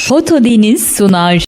Foto Deniz sunar.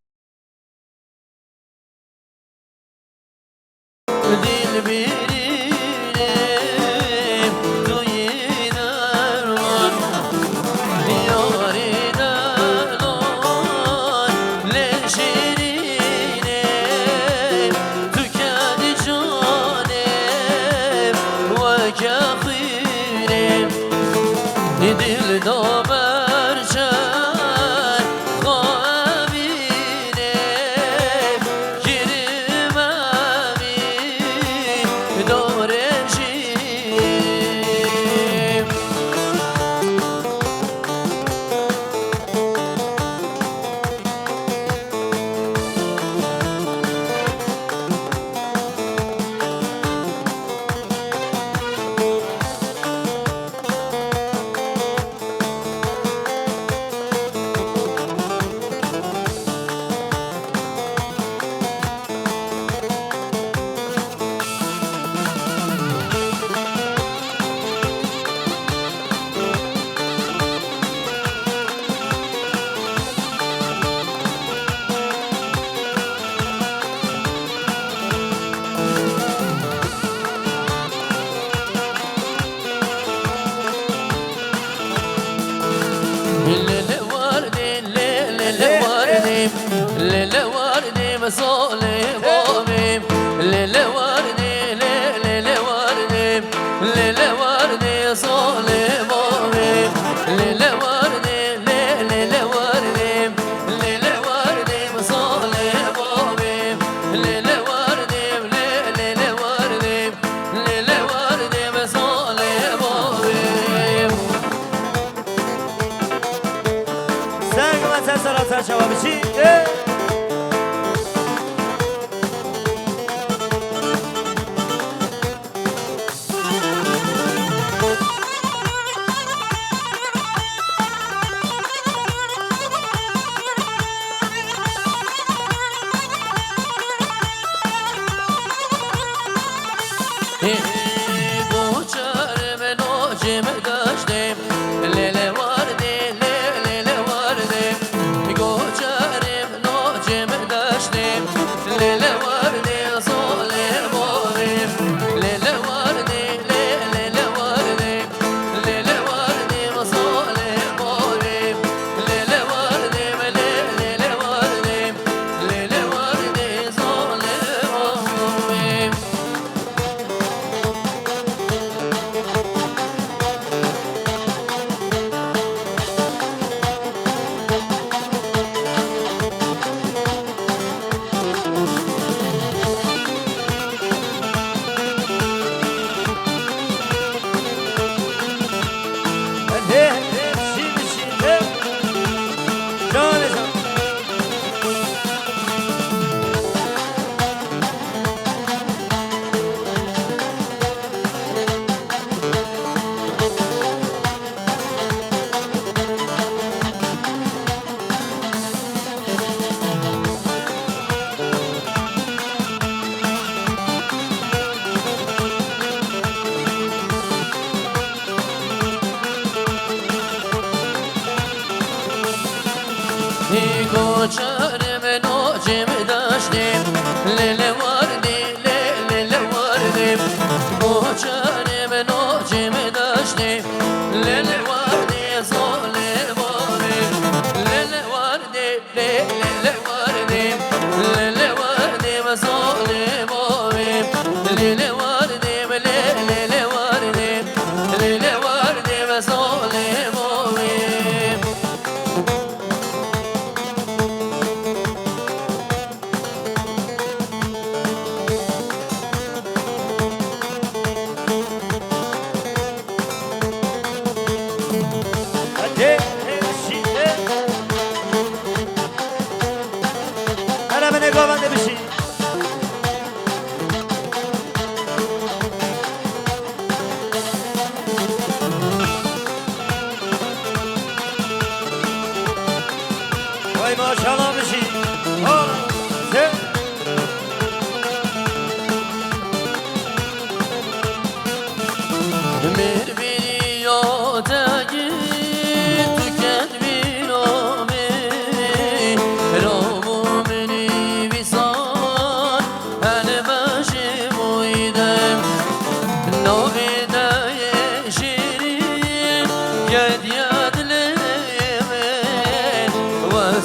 Bir bir yolda git tüket bir o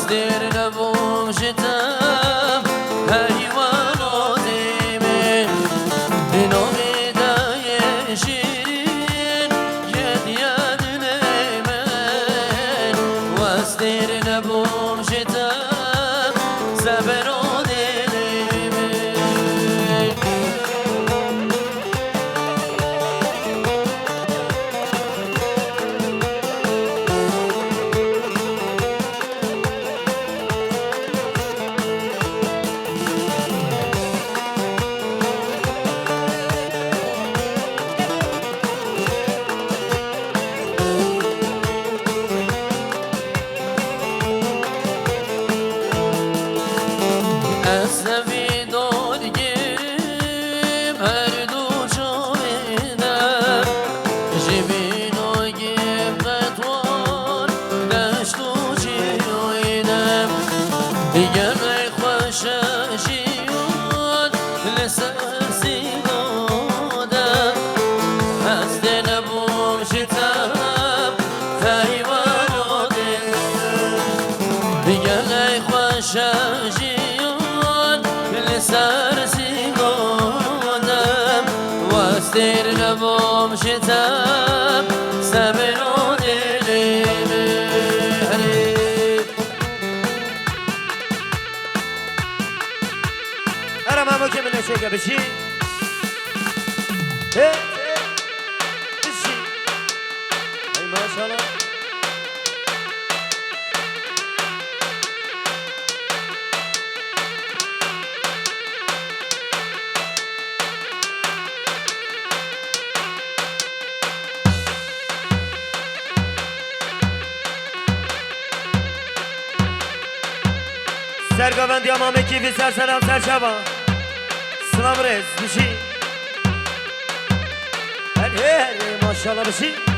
وازدیر نبوم شتم حیوانات من نامیدای شیرین یاد من وازدیر نبوم شتم زبران وازدیر نبوم شتم زبران هرم همو که من نشگه بشی بشی ای ماشالله سرگاوندی امام کیفی سر سلام سر شبا سلام رز بشی هلی ماشالله بشی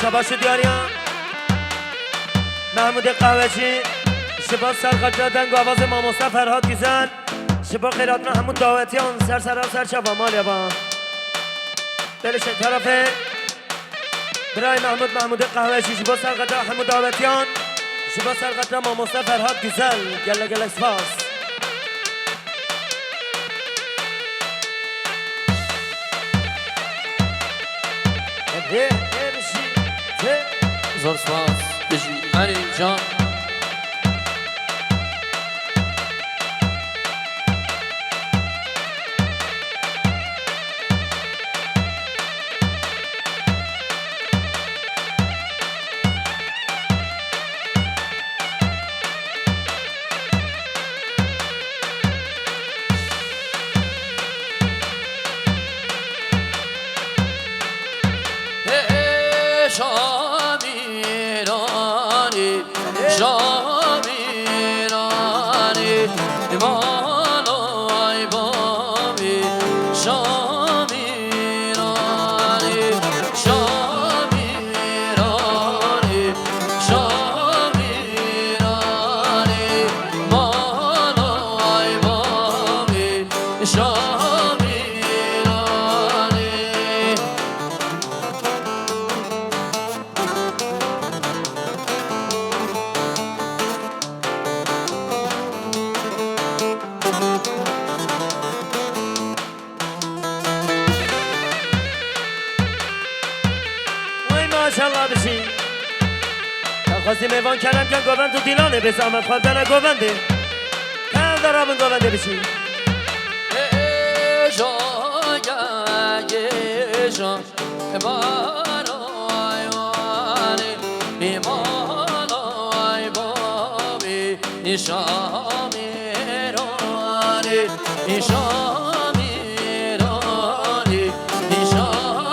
شباش دیاریم محمود قهوه‌چی شبا سرخط دنگ و آواز ماموستا فرهاد گیزن شبا خیرات محمود دعوتیان سر سر شبا مالیا با دلش طرفه برای محمود قهوه‌چی شبا سرخط محمود دعوتیان شبا سرخط ماموستا فرهاد گیزن گله سپاس زور سپاس بشی علی جان ماشالله بشی خواستی میوان کردم که گوند تو دیلانه به زحمت خواندن گونده کل درابن گونده بشی جان بارای وانی بیمالای بابی شامیرانی شامیرانی شامیرانی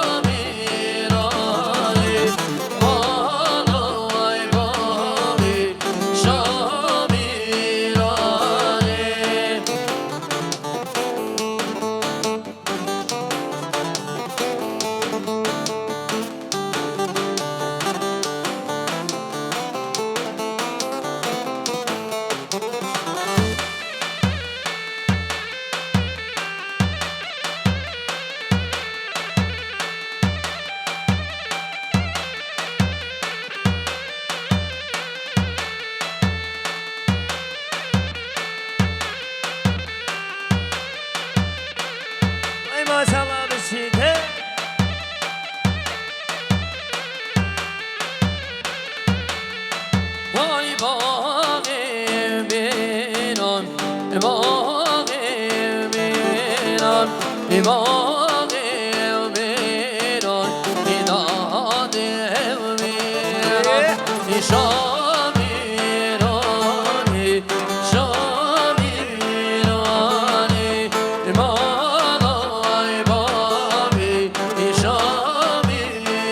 باغ میران میداد میران شامیرانی شامیرانی مالای بابی شامیرانی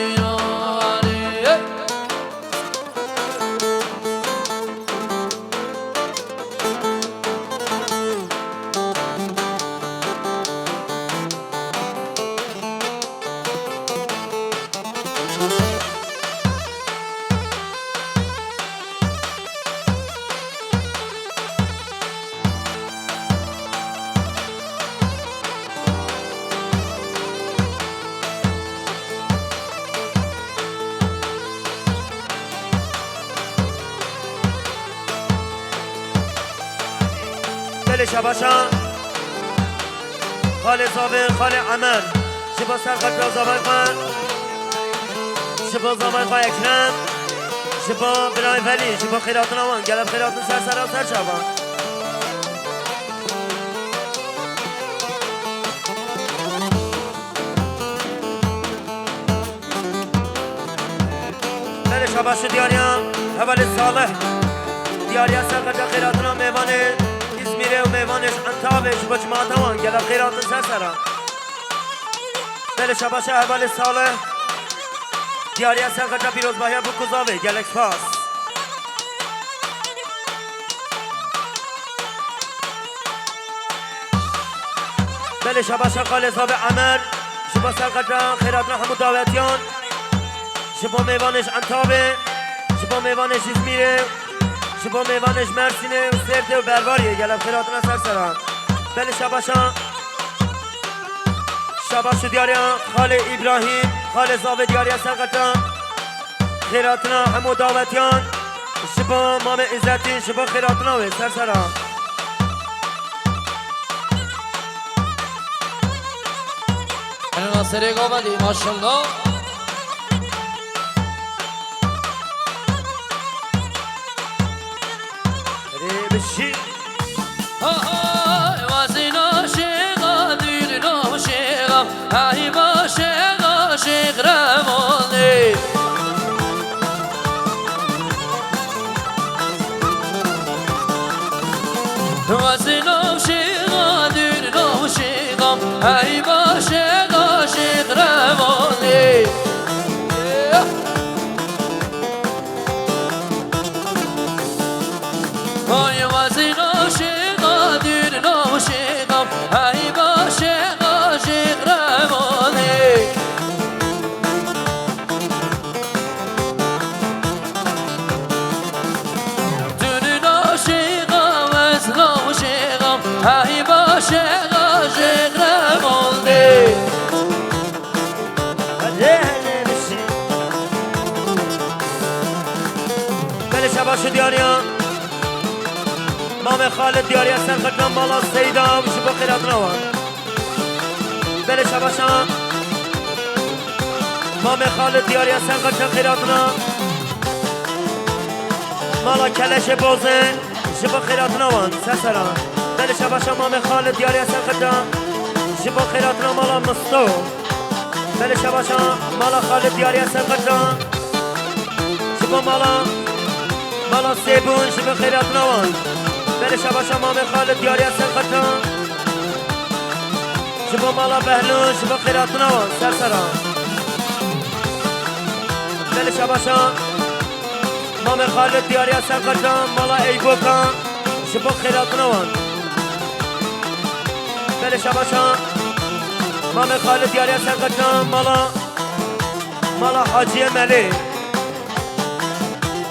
دل شباشان خال زاوه خال عمر شبا سرخط را زاوه خان شبا زاوه خان اکرم شبا برای ولی شبا خیراتون آوان گلب خیراتون سر سر سر شبان دل شباشو دیاریان اول صالح دیاریا سرخط خیراتون آن میوانه میره و میوانش انتابش با جماعتوان گلب خیراتون سر سرم دل شباش احوال صالح دیاری از سرخجا پیروز باید بو کزاوه گلک پاس دل شباش خال زاوه عمر شبا سرخجا خیراتون همو داوتیان شبا میوانش انتابه شبا میوانش میره شبا میوانش مرسینه و سرده و برواریه گلب خیراتون سر سرم دل شباشان شباش دیاریان خال ابراهیم خال زاوه دیاری سرقطان خیراتون همو دعوتیان شبا مام عزتین شبا خیراتون و سر سرم ناصر قابلی ماشاءالله بشی وزین عاشقا دیر عاشقا ای عاشق عاشق روانی وزین عاشقا دیر عاشقا ای عاشق عاشق روانی ای وزین عاشقا دیر عاشقا ای عاشق عاشق روانی دیر عاشقا وزن عاشقا ای عاشق عاشق روانی دل شباش دیاریان مام خالد دیاری هستن خدمت مالا سیدا و شبا خیرات روان دل شباشان مام خالد دیاری هستن خدمت خیراتنا مالا کلش بوزه شبا خیرات روان سسران دل شباشان مام خالد دیاری هستن خدمت شبا خیراتنا مالا مستو دل شباشان مالا خالد دیاری هستن خدمت شبا مالا سیبون شبا خیرات روان دل شباش امام خالد دیاری از سرخطان شبا مالا بهلون شبا خیراتون آوان سر سران دل شباش امام خالد دیاری از سرخطان مالا ایبوکان شبا خیراتون آوان دل شباش امام خالد دیاری از سرخطان مالا حاجی ملی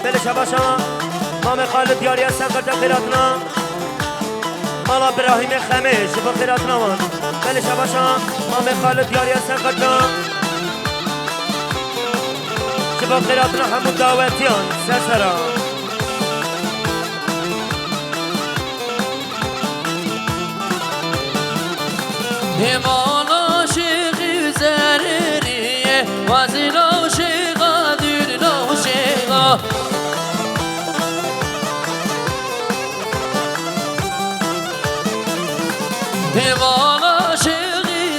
دل شباش مام خالد دیاری از سرخطان خیراتنا مالا ابراهیم خمه شبا خیراتنا وان دل شباشان مام خالد دیاری از سرخطان شبا خیراتنا همون دعوتیان سرسرا ایمان عاشقی زریریه وزین عاشقا دیر عاشقا ایمان عاشقی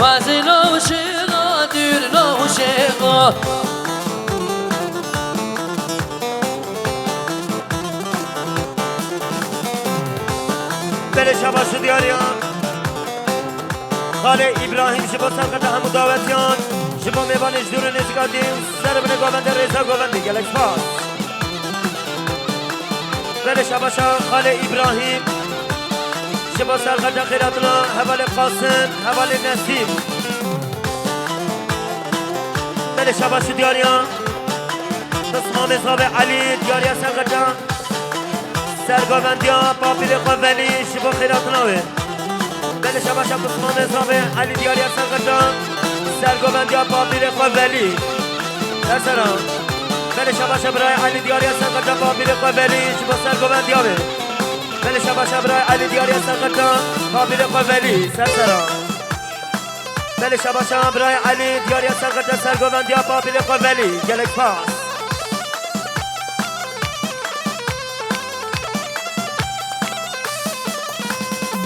وزن عاشقا دور عاشقا بله شباش دیاریان خاله ابراهیم شبا سرقت همو دعوتیان شبا میوانش دور نزگادیم سر بنه گووند رضا گووندی گلک پاس بله شباشا خاله ابراهیم شبا سرقت خیراتنا حوال قاسم حوال نسیم بله شباش دیاریان بسمام صاحب علی دیاریا سرقت سرگووندیا پاپیر قولی شبا خیراتناوه بله شباشا بسمان نظامه علی دیاری سرگرجان سرگووندیا پاپیر قولی در سران بله شباشا برای علی دیاری سرگرجان پاپیر قولی شبا سرگووندیا به بله شباشا برای علی دیاری سرگرجان پاپیر قولی سر سران بله شباشا برای علی دیاری سرگرجان سرگووندیا پاپیر قولی گلک پاس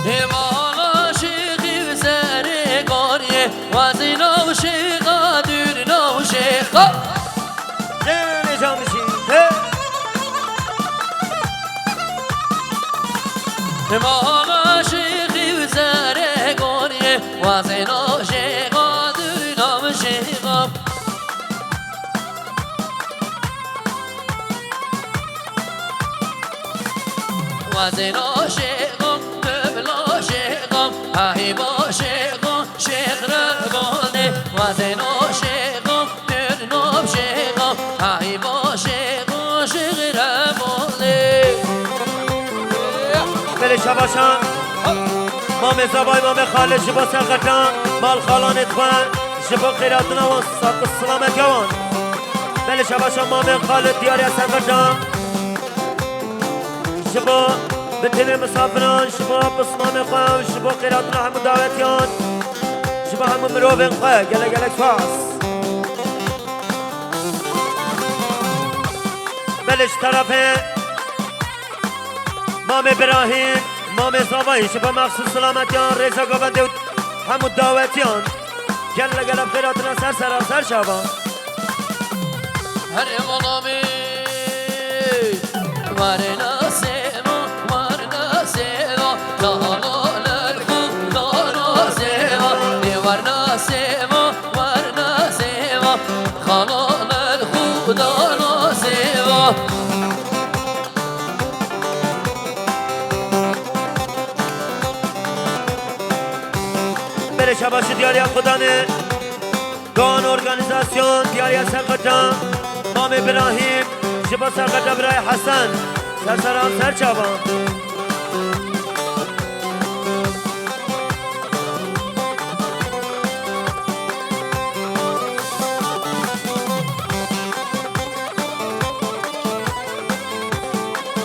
ایمان عاشقی و زرگاریه وزن عاشقا دور عاشقا جان جانشین ایمان عاشقی و زرگاریه وزن عاشقا دور عاشقا وزن عاشقا دبل عاشقا هی عاشقا شیخ ربانه وزن عاشقا دور عاشقا هی عاشقا شیخ ربانه بله شباشان مام زبای مام خاله شبا سرقتان مال خالانت خوان شبا خیراتنا و ساق السلامت یوان بله شباشان مام خاله دیاری سرقتان شبا بتل مسافران شبا بسمام خوان شبا خیراتنا همو دعوتیان شبا همو مروفن خواه گله گلک فاس بلش طرفه مام ابراهیم مام زاوایی شبا مخصوص سلامتیان رضا گوونده همو دعوتیان گله گله خیراتنا سر سراسر شبا هر ملامی ورنا سیما ورنا سیما دانال الخدا سیما ورنا سیما ورنا سیما خانال الخدا سیما بله شباش دیاری خدانه گان ارگانیزاسیون دیاری سرقتان مام ابراهیم شبا سرقتان برای حسن سر سرام سر چابان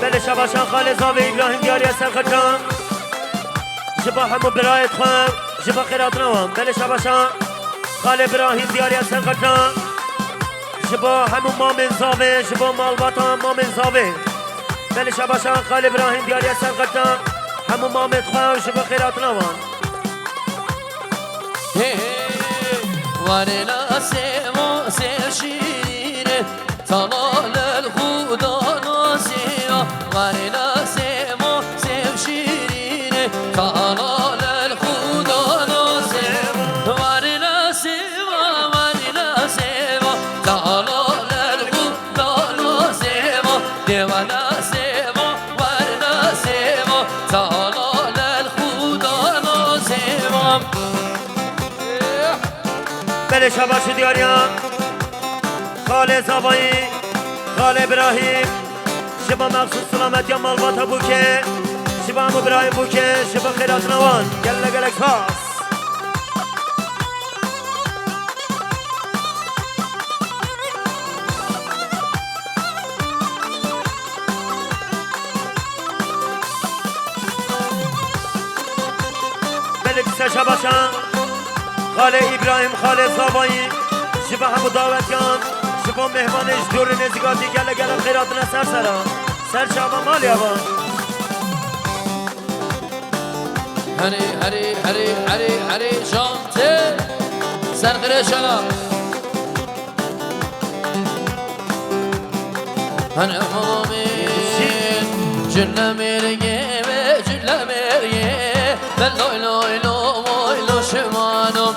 بله شباشان خاله زاوی ابراهیم دیاری سرقتان شبا همو برایت خواه شبا خیرات نوام بله شباشان خاله ابراهیم دیاری سرقتان شبا همو مامن زاوه شبا مالباتان مامن زاوه بله شباشان خاله ابراهیم دیاری سرقتان همو مامن خواه شبا خیرات نوام ورنا سیما سیل شیرینه طلال الخدا ناسیما ورنا سیما سیل شیرینه طلال الخدا ناسیما ورنا سیما طلال الخدا ناسیما دیوانا سیما ورنا سیما طلال الخدا ناسیما بله شباش دیاریان خاله زاوایی خاله ابراهیم شبا مخصوص سلامت یا مالباتا بوکه شبا هم ابراهیم بوکه شبا خیرات نوان گله گلک پاس بله کسه شباشان خاله ابراهیم خاله زاوایی شبا همو دعوتیان شبا مهمانش دور نزگاتی گله گله خیراتنا سر سرا سر شابا مال یابا هری هری هری هری هری شانته سرقره شلا هنه مامین جنه مرگه و جنه مرگه من لای لای لای لای شمانم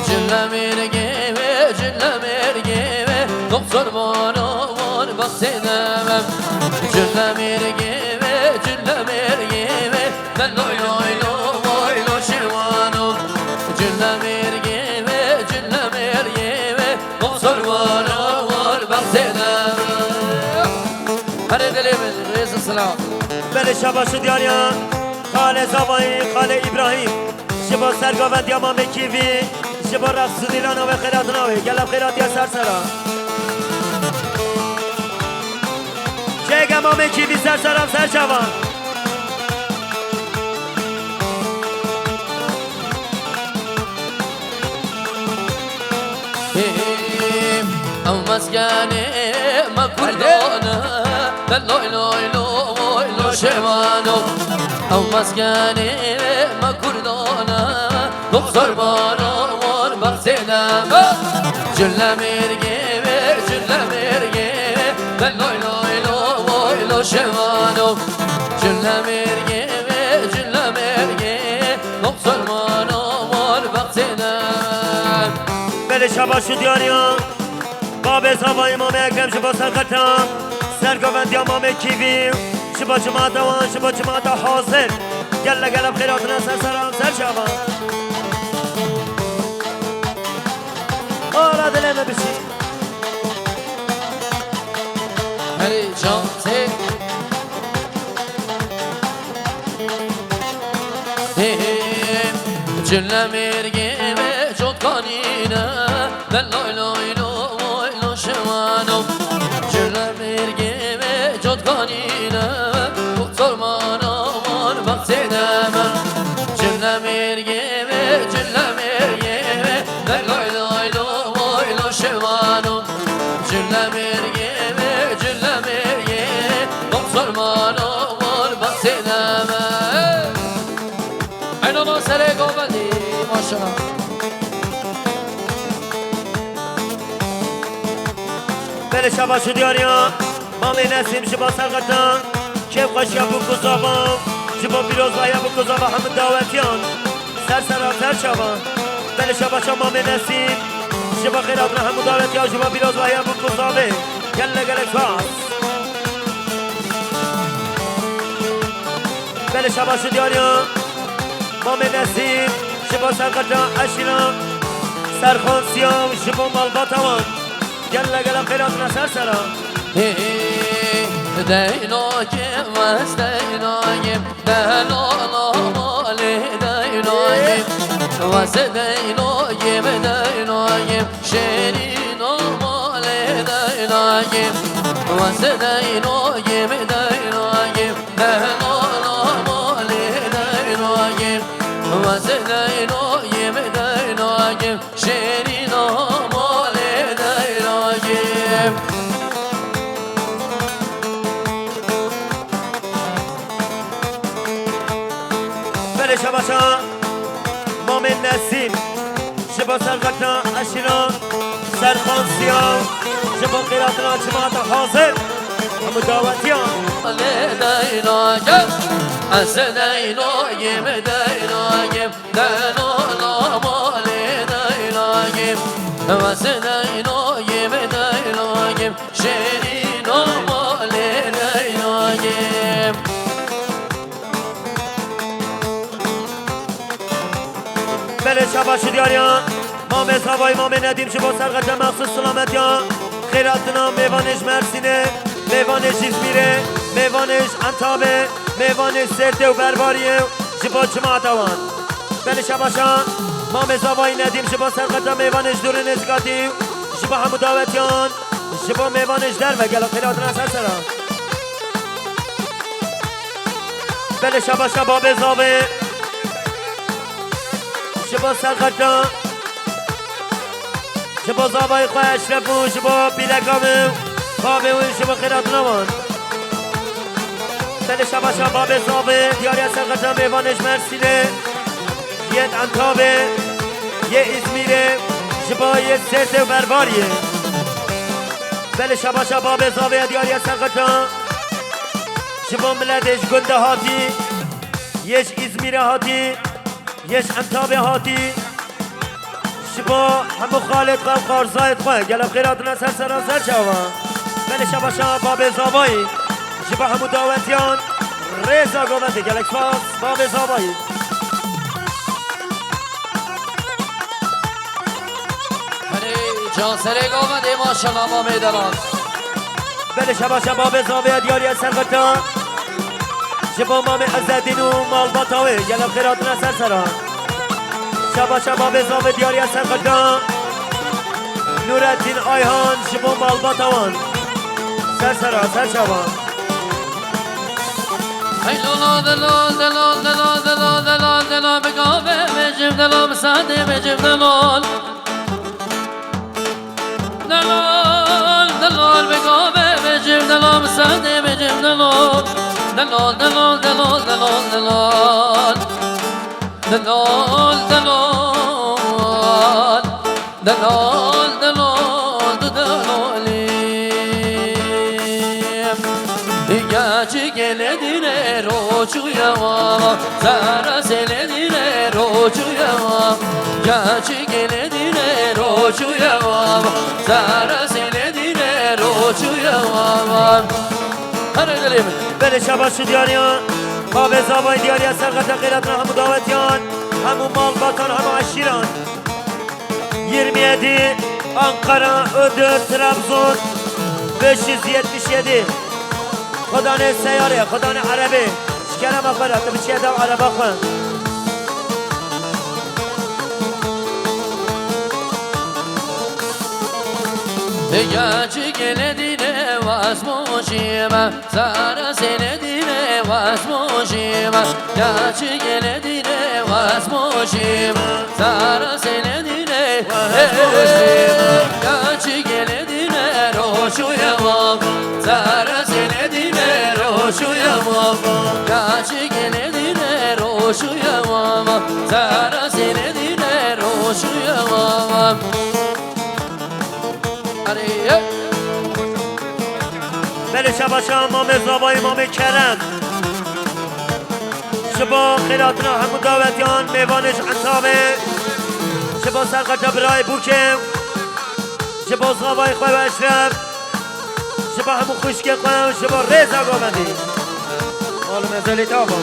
جنه مرگه و جنه مرگه و دکتر بانو بان بخشیدم جنه مرگه و جنه مرگه و من لای لای لای لای شمانم جنه مرگه و جنه مرگه و دکتر بانو بان بخشیدم هر دلی من رئیس السلام بله شباش دیاریا خاله زبایی خاله ابراهیم شبا سرگاوند یا مام کیوی شبا رقص دیلان و خیرات ناوی گلب خیرات یا سرسرا چه مام کیوی سرسرم سر شوان او مسکنه ما کردانه لای لای لای لای شوانو او مسکنه ما کردانه دکتر بانو بان بخشیدم جله مرگه و جله مرگه لای لای لای لای شوانو جله مرگه و جله مرگه دکتر بانو بان بخشیدم بله شباش دیاریا باب زبای امام اکرم شبا سرقتا سرگاوند امام کیوی شبا جماعت وان شبا جماعت حاضر گله گلب خیراتنا سر سرام سر شبا آره دلمه بشی هری جانته جله مرگه و جدگانینه لای لای لای لای شوانم جله مرگه و جدگانینه دکتر مانا مان بخشیدم جله مرگه و جله مرگه و لای لای لای لای شوانم جله مرگه و جله مرگه دکتر مانا مان بخشیدم اینو سر گوبندی ماشاءالله بله شبا شدیاریا مامی نسیم شبا سرقتا کیف خوشی ابو کزابا شبا بیروز و ابو کزابا همه دعوتیان سر سرا سر شبا بله شبا شما مامی نسیم شبا خیرات همه دعوتیان شبا بیروز و ابو کزابه گله گله کاس بله شبا شدیاریا مامی نسیم شبا سرقتا اشینا سرخان سیام شبا مالباتوان گله گله خیرات سر سرا دینایم وست دینایم دلالا مالی دینایم وست دینایم دینایم شیرین مالی دینایم وست دینایم دینایم دلالا مالی دینایم وست دینایم دینایم شیرین مالی دینایم بله شباشا مام نسیم شبا سرقتا اشیران سرخان سیام شبا قیراتنا جماعت حاضر همه دعوتیان دینایم از دینایم دینایم دلالا مالی دینایم از دینایم دینایم شیرین مالی دینایم بله شباش دیاریان مام صبای مام ندیم شبا سرقتا مخصوص سلامتیان خیراتنا میوانش مرسینه میوانش ازمیره میوانش انتابه میوانش سرده و برباریه شبا جماعت وان بله شباشان مام صبای ندیم شبا سرقتا میوانش دور نزگاتی شبا همو دعوتیان شبا میوانش در و گلا خیراتنا سر سرا بله شباشان باب زابه شبا سرقتا شبا زابای خواه اشرفو شبا پیلکامو خوابه و شبا خیرات نوان دل شبا شباب زابه دیاری از سرقتا میوانش مرسیله یه انتابه یه ازمیره شبا یه سرد و برباریه دل شبا شباب زابه دیاری از سرقتا شبا ملتش گنده هاتی یش ازمیره هاتی یش انتابه هاتی شبا همو خالد قم قارزایت خواه گلب خیراتنا سر سر چاوان بله شبا شباب زابایی شبا همو دعوتیان رضا گوونده گلک فاس باب زابایی جان سره گوونده ماشالله ما میدارم بله شبا شباب زابه دیاری از سرقتا شبا مام عزدین و مالباتاوه گلب خیراتنا سر سران شبا شباب زابه دیاری از سرقتا نورالدین آیهان شبا مالباتاوان سر سران سر شبان ای لولا دلال دلال دلال دلال دلال دلال بگاوه بجیب دلال بساده بجیب دلال دلال دلال بگاوه بجیب دلال بساده بجیب دلال دلال دلال دلال دلال دلال دلال دلال دلال دلال دلالی گاچی گله دیره روچویا زارا سله دیره روچویا گاچی گله دیره روچویا زارا سله دیره روچویا هر دلیم بله شبا شو دیاریان باب زابای دیاری از سرقت غیرت همو دعوتیان همو مالباتان همو عشیران 27 Ankara Ödül Trabzon 577 خدا نه سیاره خدا نه عربی شکرم اخبارات بچه دو عربا خون گاچی گله دیره واسموشیم زارا سله دیره واسموشیم گاچی گله دیره واسموشیم زارا سله دیره گاچی گله دیره روشویم زارا سله دیره روشویم گاچی گله دیره روشویم زارا سله دیره روشویم بله شبا شام امام زابای امام کرم شبا خیراتنا همو دعوتیان میوانش انتابه شبا سرقتا برای بوکم شبا زابای خواه و اشرف شبا همو خوشک خواه شبا رضا گوندی حالا مزالی تابا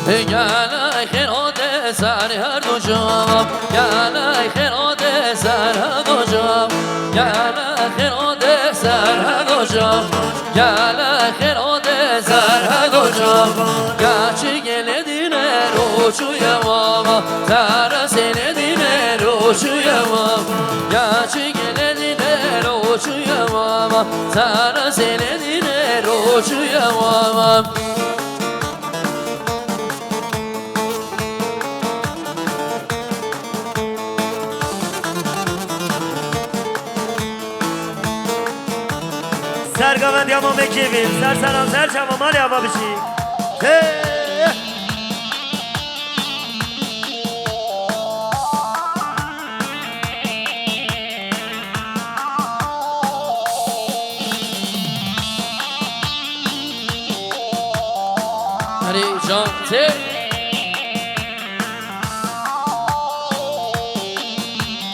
گلای خیرات سر هر دو جام گلای خیرات سر هر دو جام گلای خیرات سر هر دو جام گلای خیرات سر هر دو جام گاچی گله دینه روچوی ماما زارا سینه دینه روچوی ماما گاچی گله دینه روچوی ماما زارا سینه دینه روچوی ماما سرگاوند یا ما مکیویم سر سلام سر چما مال یا ما بشی هری جان تی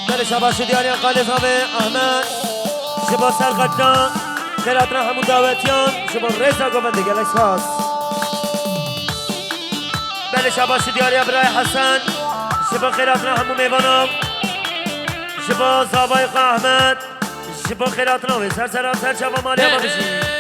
بله شبا شدیانی قال زابه احمد شبا سرقتا خیراتنا همون دعوتیان شبا رضا گوونده گلک فاس بله شبا شدیانی برای حسن شبا خیراتنا همون میوانم شبا زابای قا احمد شبا خیراتنا و سر سر سر شبا مالی اما بشی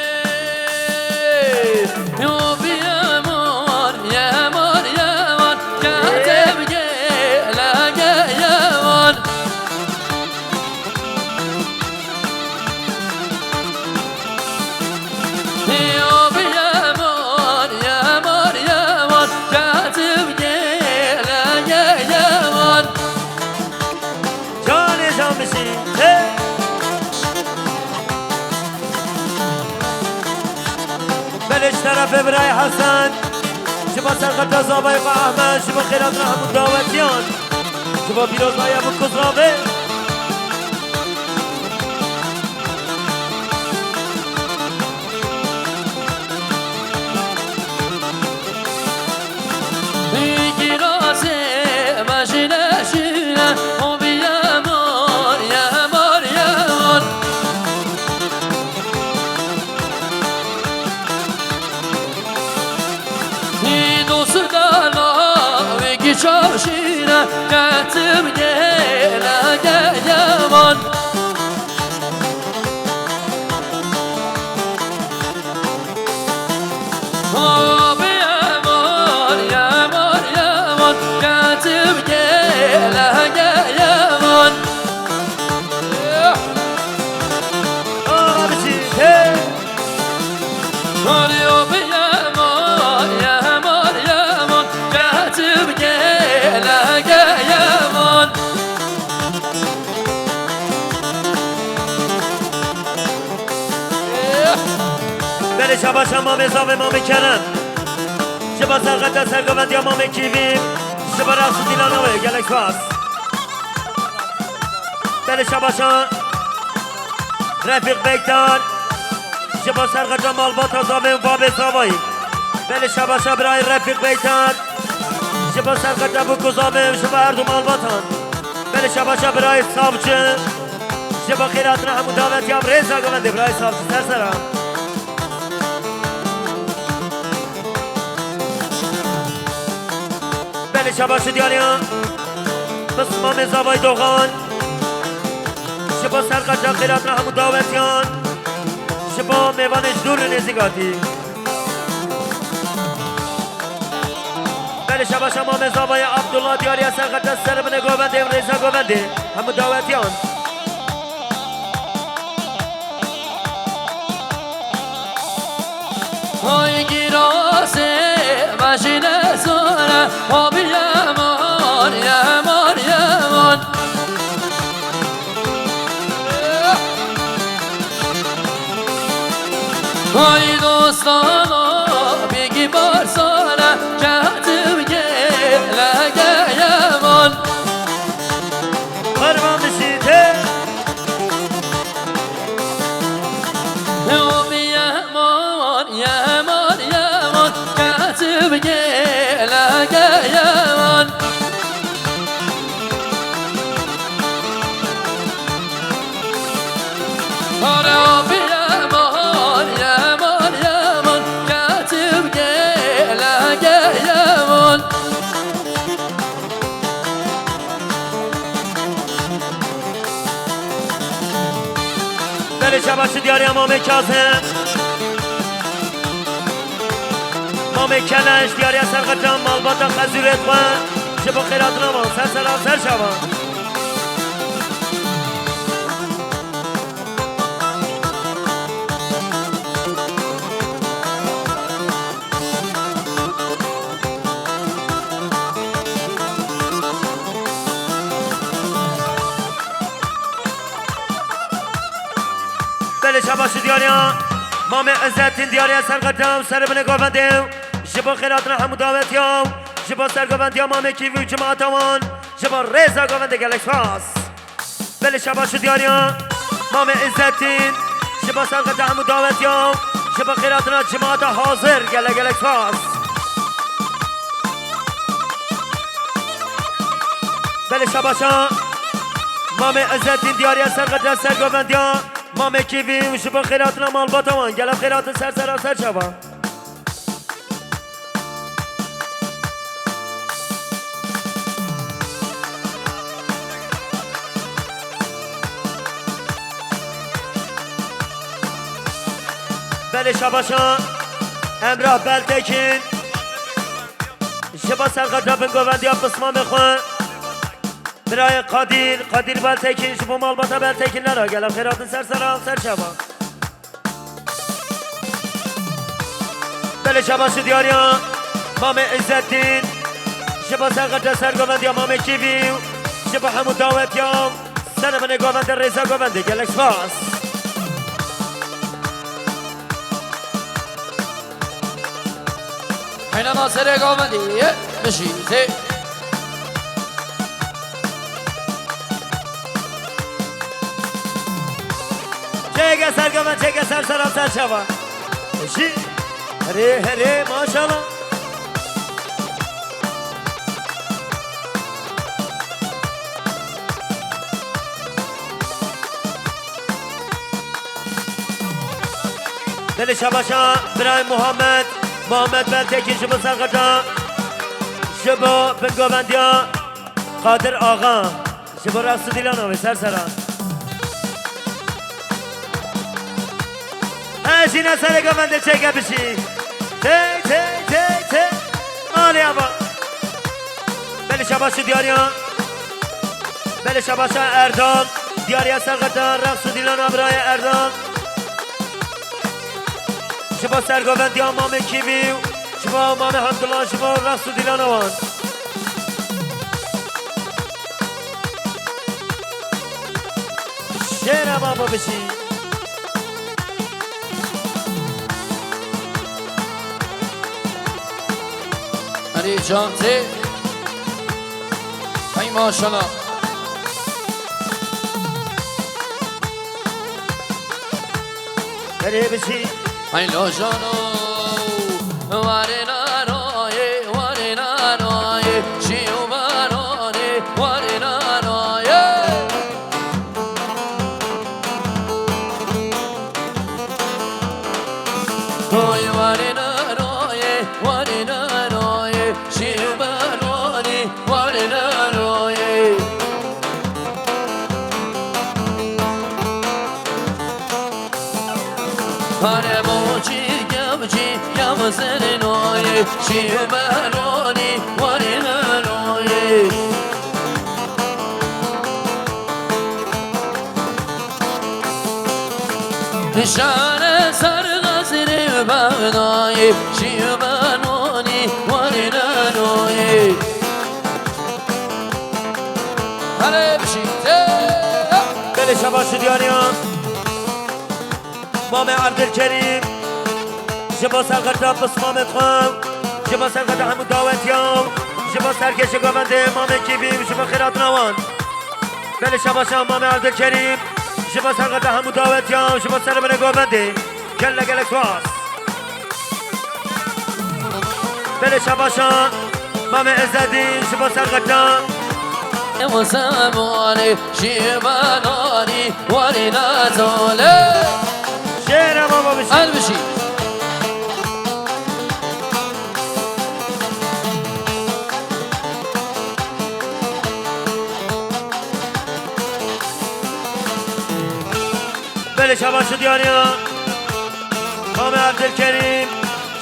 طرف برای حسن شما سرخط زابای با احمد شما خیرات را همون دعوتیان شما پیروزهای همون کسراوه Çarşına getim gele gelemon Abi yaman yaman yaman getim gele gelemon Abisi hey Abi yaman yaman yaman getim gele gelemon بله شباش امام ازام امام کرم شبا سرقت سرگوند امام کیویم شبا رقص دیلانوه گلک فاس بله شباشان رفیق بیکتان شبا سرقت مالبات ازام باب سوایی بله شباشان برای رفیق بیکتان شبا سرقت ابو کزامه شبا هر دو مالباتان بله شباشان برای صابچه شبا خیرات همون دعوت یا ریزا گونده برای صابچه سرسرم بله شباش دیاریم بس مام زوای دوغان شبا سرقت خیرات همون دعوتیان شبا میوانش دور نزیگاتی بله شباش امام زوای عبدالله دیاری سرقت سرمن گوونده و ریزا گوونده همون دعوتیان Ay girase başine sonra Abi yaman yaman yaman Ay dostana bir kibar sana Katıp gele yaman Karman dışıte Abi yaman yaman yaman Katıp gele yaman Abi yaman yaman yaman Katıp gele yaman بله شباش دیاری امام کاظم امام کلش دیاری سرقت جام مالبات خزیرت خواه شبا خیرات نمان سر سلام سر شبان بله شباش دیاریا مام عزتین دیاریا سرقدم سر بنه گوندم شبا خیراتنا همو دعوتیام شبا سرگوندیا مام کیوی و جماعتمان شبا ریزا گونده گلک فاس بله شباش دیاریا مام عزتین شبا سرقدم همو دعوتیام شبا خیراتنا جماعت حاضر گلک فاس بله شباشا مام عزتین دیاریا سرقدم سرگوندیا مام کیوی و شبا خیراتنا مالباتمان گلک خیرات سر شبا بله شباشا امراه بلتکین شبا سرقدم گوندیا بسمان بخون برای قادیر بلتکین شبا مالباتا بلتکین لرا گلم خیراتن سر شبا بله شبا شدیاریا مام عزتین شبا سرقدم سرگوندیا مام کیوی شبا همون دعوتیام سر من گونده ریزا گونده گلک سپاس حين ناصر قومدي بشيتي چه سر گمن چه سر سرم سر شوا شی هره هره ماشاءالله دل شباشا برای محمد بلتکی شبا سرقجا شبا بنگوبندیا قادر آقا شبا رقص دیلان آوی سر سرم هشینه سر گوبنده چه بشی تک مالی آبا دل شباشا دیاریا دل شباشا اردال دیاریا سرقجا رقص دیلان آبرای اردال شبا سرگوبندی امام کیویو شبا امام حمدالله شبا رقص و دیلانوان شعر بابا بشی علی جانتی ای ماشاءالله بری بشی ای لوجانو وارنا روی وارنا روی شیو بارونی وارنا روی روی وارنا روی وارنا روی شیو بارونی وارنا روی هر موجی گمجی گمزن نوی شیو بارونی وارنا روی نشان سر غزر بغدای شیو بارونی وارنا روی هره بشیده دل شباش دیاریان امام عبدالکریم شبا سرقجا بسمامت خان شبا سرقجا همون دعوتیان شبا سرکش گوبنده امام کیویو شبا خیرات نوان دل شباش امام عبدالکریم شبا سرقجا همون دعوتیان شبا سر من گوبنده گله گله سواس دل شباش امام عزدین شبا سرقجا وساموني شيبانوني ورنا زولي شعر بابا بشي البشي بله شباش دیاریا امام عبدالکریم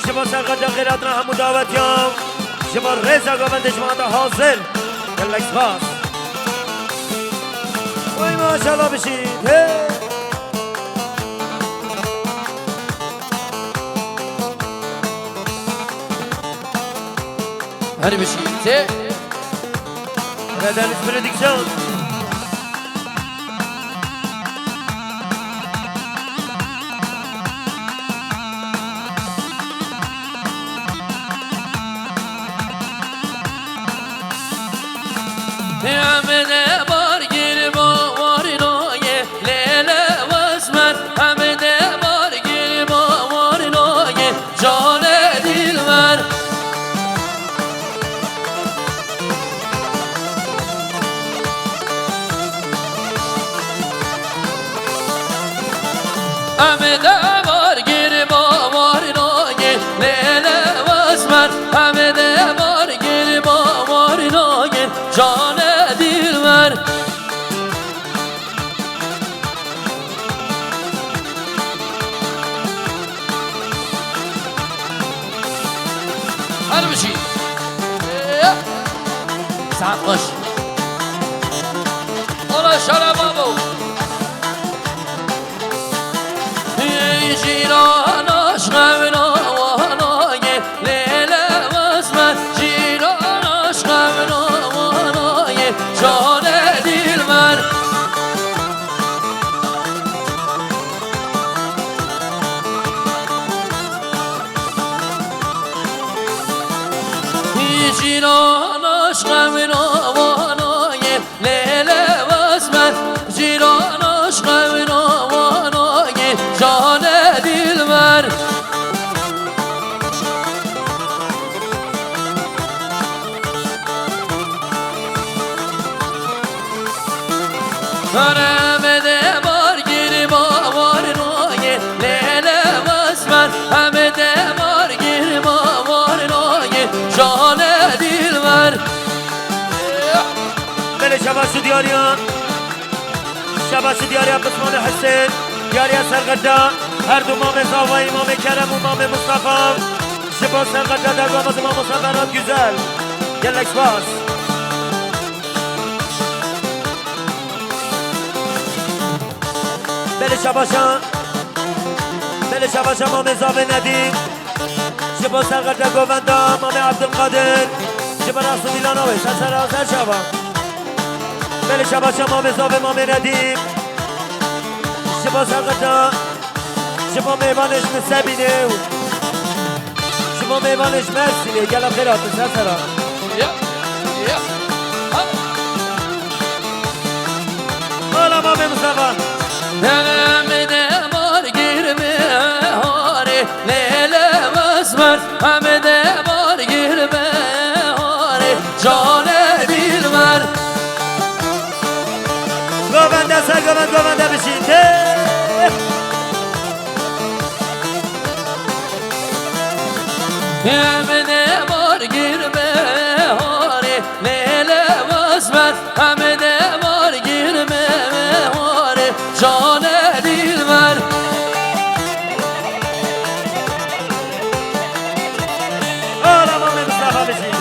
شما سرقجا خیرات را همون دعوتیان شما رزا گوبنده شما دا حاضر گلک سپاس وای ماشاءالله بشید هل بشيتي ردانیت پردیکشن عمد بارگیر با وارنای لیله وزمت عمد بارگیر با وارنای جان دلبر عمد بارگیر با وارنای لیله وزمت عمد بارگیر با وارنای جان دلبر هل بشي سعقش والله شرب ابو يجي جیران عشقم روانای لیل واسمت جیران عشقم روانای جان دلبر همه ده بار گیر باور نای لیل واسمت همه ده بار گیر باور نای جان دلبر بله شباش دیاریان شباش دیاریا قسمان حسین دیاریا سرگرده هر دو امام زاوای امام کرم و امام مصطفی شباش سرگرده در گاماز امام مصطفی راد güzel گلک باز بله شباشان بله شباشان امام زاوی ندیم شباش سرگرده گوونده امام عبدالقادر شباش رسول الله نوی سر آزر شبا بله شباش امام زاوی امام ندیم شباش سرگرده شما میوانش مسبینه شما میوانش مرسینه گلم خیرات سر سرا حالا ما به مصطفی همه ده بار گیر به هاره لیل واسمت همه ده بار گیر به هاره جان دلبر گوونده سر گوونده بشین همه ده بار گیر به هاره لیل واسمت همه ده بار گیر به هاره جان دلبر حالا ما به مصطفی بشین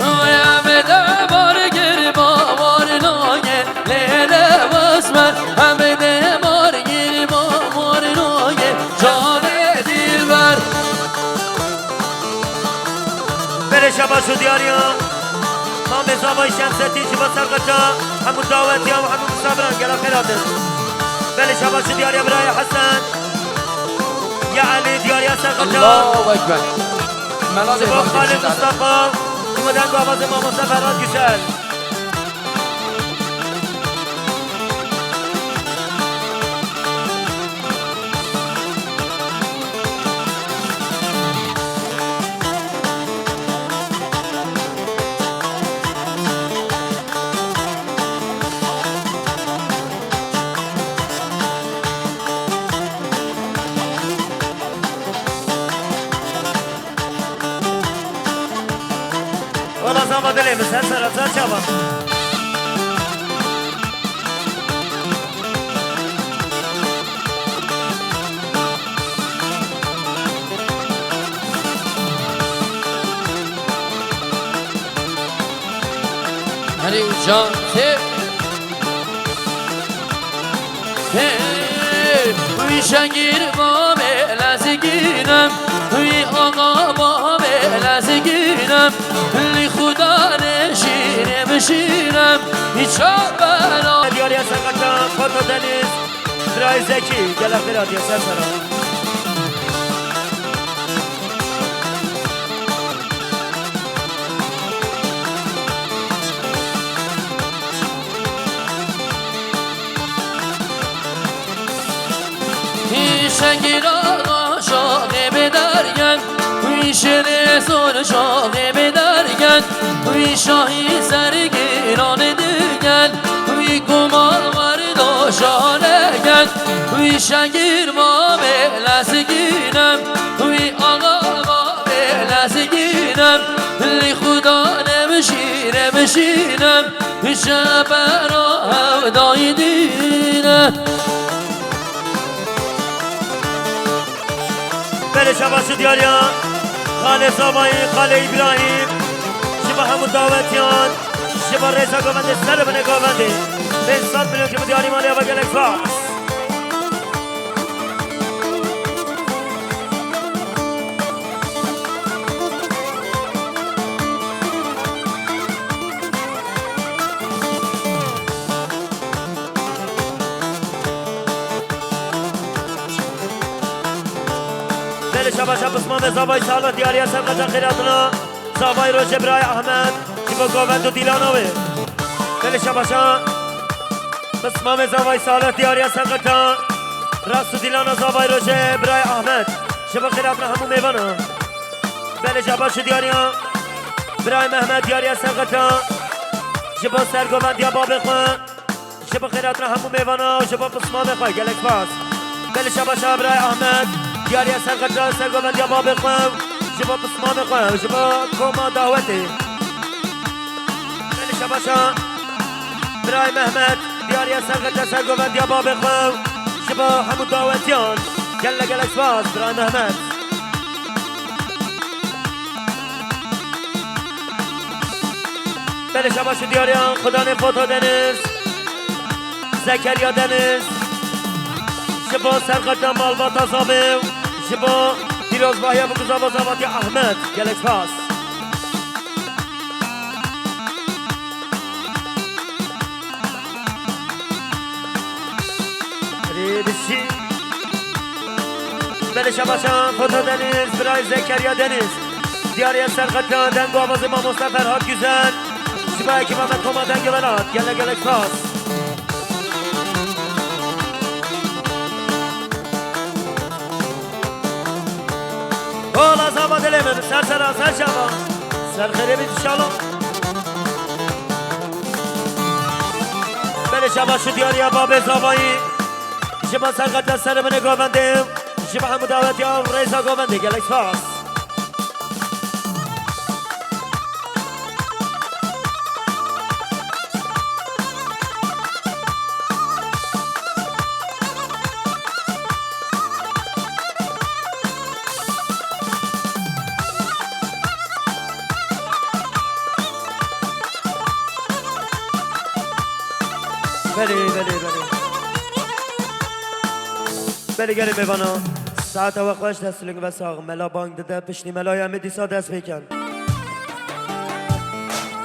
همه ده بار گیر باور نایه لیل واسمت همه ده بار گیر باور نایه جان دلبر بله شباشو دیاریان ما به زاوای شمستی شبا سرقجا همون دعوتی هم همون مصابران گلم خیراته بله شباشو دیاریا برای حسن یا علی دیاریا سرقجا الله اکبر ملال شبا امام خالد جمشید علی. مصطفی اومدن با آواز امام مصطفی راد güzel والا زمان دلیم سر سر چابا علی جان وی شنگیر با لزگینم وی آقا با لزگینم لی خدا نشینه بشینم هیچ برا دیاریا سرقجا فاطمه دنیز درای زکی گلم خیراتی سر سر شنگیر آقا شاقه به درگن وی شده زور شاقه به درگن وی شاهی سرگیران دیگن وی گمان ورد و شانگن وی شنگیر ما به لسگینم وی آقا ما به لسگینم لی خدا نمشیره بشینم شب را هودای دینه بله شباشو دیاریا خاله زابایی خاله ابراهیم شبا همون دعوتیان شبا رئیسا گوونده سر بنه گوونده به انسان بلیون که دیاری مالی آبا گلک فاس باشا بسمام زابای سالات دیاری سرقجا خیراتنا زابای رو جبرای احمد شبا گوند و دیلانوی بله شباشا بسمام زابای سالات دیاری سرقجا راست و دیلانا زابای رو جبرای احمد شبا خیراتنا همو میوانا بله شباشا دیاری برای محمد دیاری سرقجا شبا سرگوند یا باب خواه شبا خیراتنا همو میوانا شبا بسمام خواه گلک باز بله شباشا برای احمد دیاری سرقجا سرگوند یا باب خواه شبا بسمام خواه شبا کما دعوتی بله شباشا برای محمد دیاری سرقجا سرگوند یا باب خواه شبا همو دعوتیان گلک باز برای محمد بله شباش دیاریان خدا نفوتو دنیز زکریا دنیز شبا سرقجا مالبات آزابه شبا دیروز باید بگذاب آزاباتی احمد گلک پاس بشی بله شباشان فوتو دنیز برای زکریا دنیز دیاری سرقجا دنگ و آواز ما مصطفی فرهاد گزن شبایی که محمد کما دنگ بلاد گلک پاس بالا زبا دلیم سر شبا سر خیره بید شالو بله شبا شو دیاری باب زبایی شبا سرقجا سر من گوونده شبا همو دعوتی ها ریزا گوونده گلک پاس بله گلی میبانا ساعت و خوش دستلنگ و ساق ملا بانگ داده پشنی ملای همه دیسا دست بکن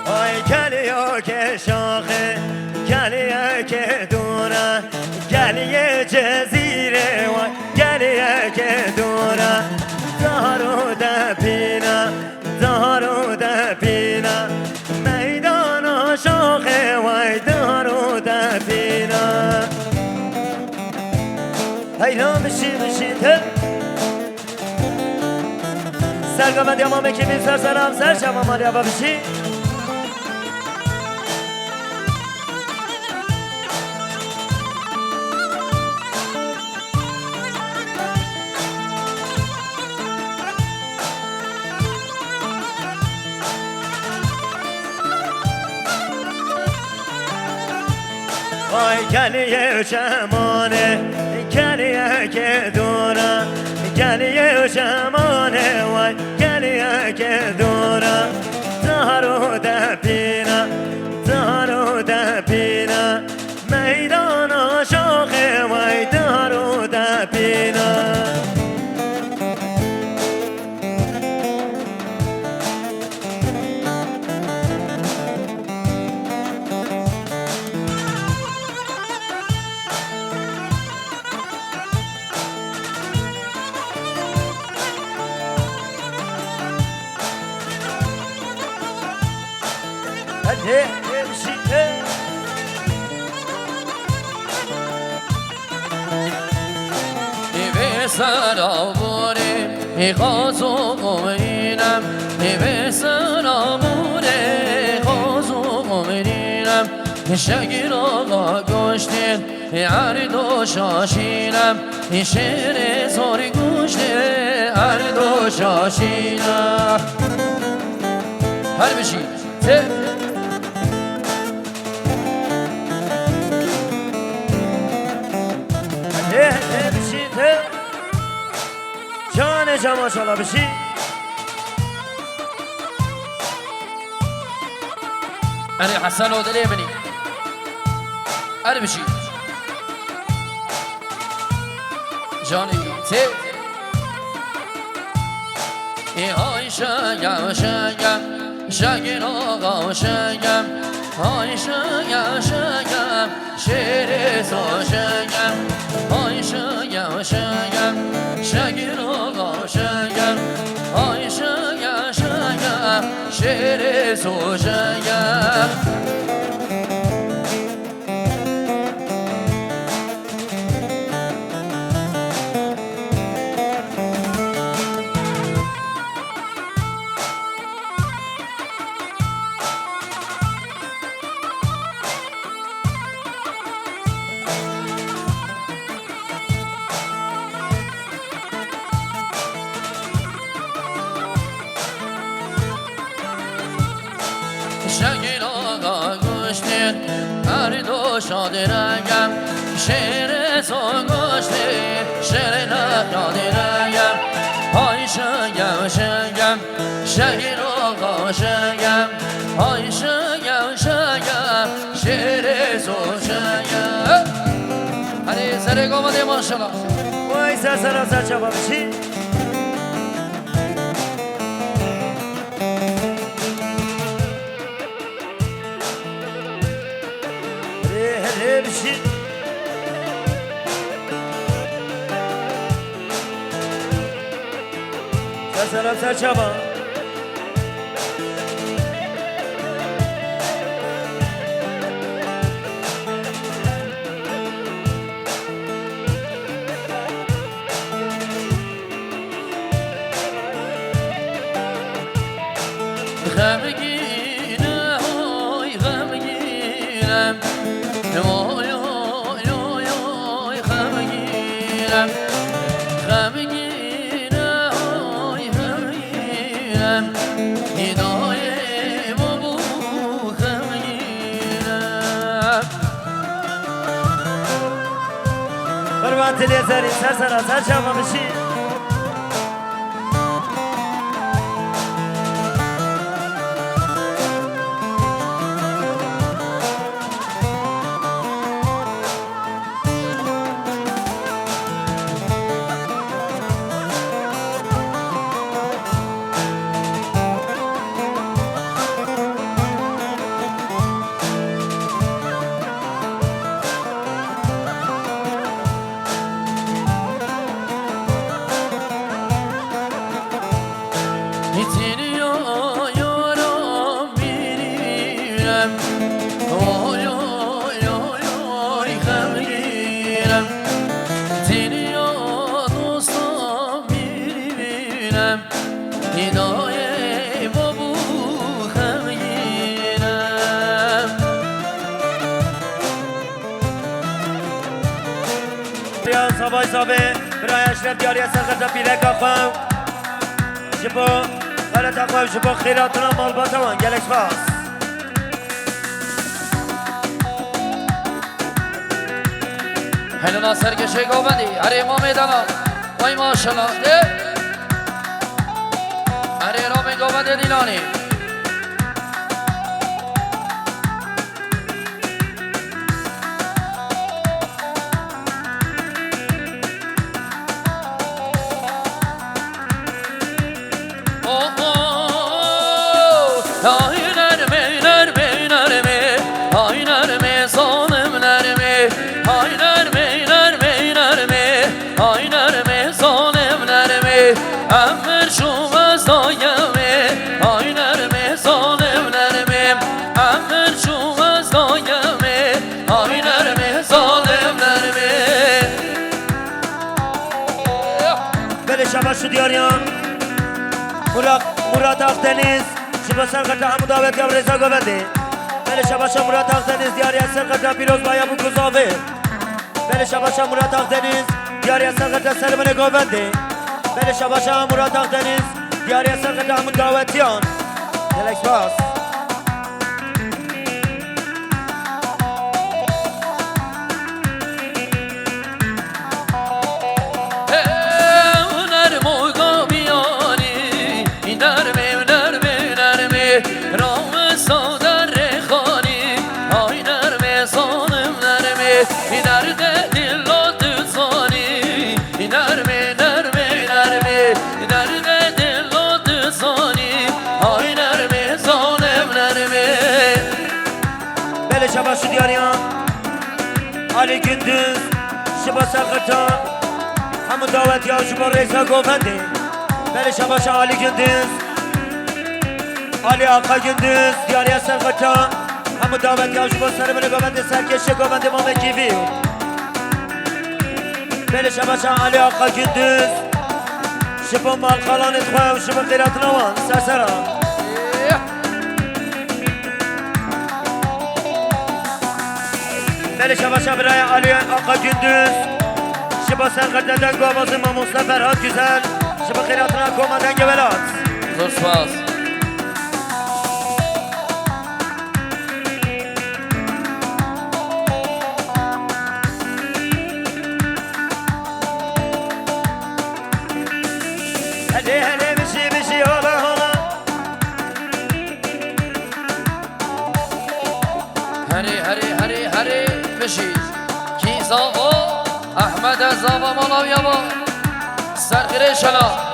آی گلی ها که شاخه گلی ها که دونه گلی جزیره وای گلی ها که دونه دارو ده پینا میدان شاخه وای دارو ده پینا هیلا بشی سرگامد یا مامه که بیم سرم سر شما مالی عبا بشی وای گلیه شمانه گلیه که دورا گلیه شمانه وای گلیه که دورا دارو ده پینا میدان شاخه وای دارو ده پینا سرابونه خازو مؤمنم به سرابونه خازو مؤمنم شگیر آقا گشتن هر دو شاشینم شیر زور گوشته هر دو شاشینم هر بشید جان جمع شالا بشی أنا حسن ودلي بني أنا بشي جاني تي هاي شاقا شاقا شاقين آقا شاقا هاي شاقا شاقا شيري سو شاقا هاي شاقا شاقا شاقين آقا شاقا سوژنگم شنگین آقا گوشتی هر دو شادی رنگم شیر سون گوشتی شیر نقیادی رنگم های شنگم شنگم شنگین آقا شنگم های شنگم شنگم شیر سون شنگم هری سری گامده ماشالله وای سر سر چه بابشی بشی سر چابا غمگینم های غمگینم وای وای وای وای غمگینم غمگینم وای غمگینم ندای بابو غمگینم قربان تلی زری سر چابا بشی ندای بابو غمگینم بیا سوای سوه برای اشرف دیاری سرقت بیرک آخوام شبا غلط آخوام شبا خیراتنا مال باتوان گلکس باس هلو ناصر که شیگو بندی اره امام دانا وای ماشالله اره رامین گوبنده دیلانی امر شوم از دایمه آی نرمه ظالم نرمه امر شوم از دایمه آی نرمه ظالم نرمه بله شبا شو دیاریان مراد آختنیز شبا سرقت همو داوت یا رزا گوبنده بله شبا شو مراد آختنیز دیاری از سرقت پیروز بایا بو گذابه بله شبا شو مراد آختنیز دیاری از سرقت سلمان گوبنده بله شبا شو مراد آختنیز دیاری از سرقت همو داوتیان گلکس باس شبا شو دیاریان علی گندوز شبا سرقتا همون دعوت یا شبا ریسا گوفنده بله شبا شو علی گندوز علی آقا گندوز دیاری از سرخطا همو دعوت یا جبا سر بله گوبند سرکشه گوبند مامه کیوی بله شباشا علی آقا گندوز شبا مال خالانت خواه و شبا خیرات نوان سرسرا بله شباشا برای علی آقا گندوز شبا سرخطا دنگو آواز ماموستا فرهاد گزل شبا خیرات نوان کوما دنگ ولاد زور سپاس هلی بشی هلا هلا هری بشی کی زاوا احمد زاوا مالا یابا سرخیره شلا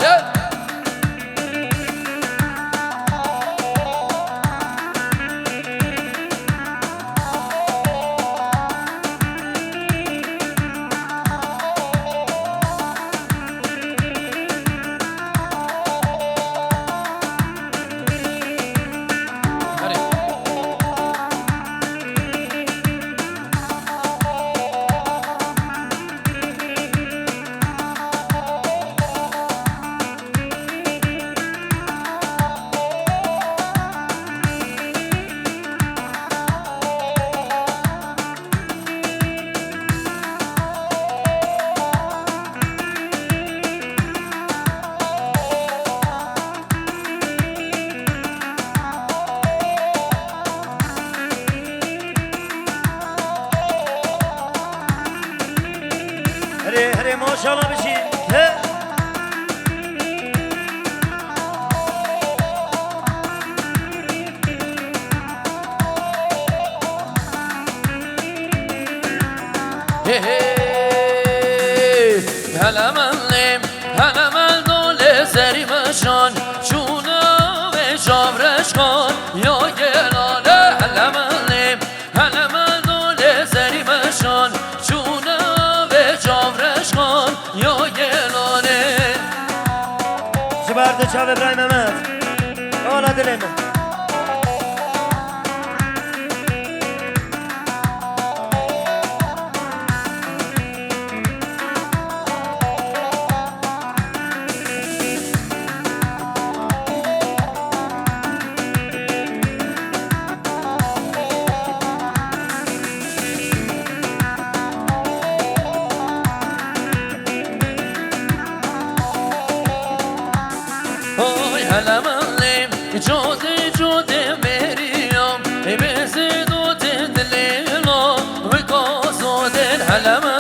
هری ماشاءالله بشی هلا من دول سری مشان چونه و جابرش کن یا گلانه هلا من دول سری مشان چونه و جابرش کن یا گلانه زبرد چاو ابراهیم احمد حالا دلم هلا من جوده مریم بزید و دلیلا و قاسودن هلا من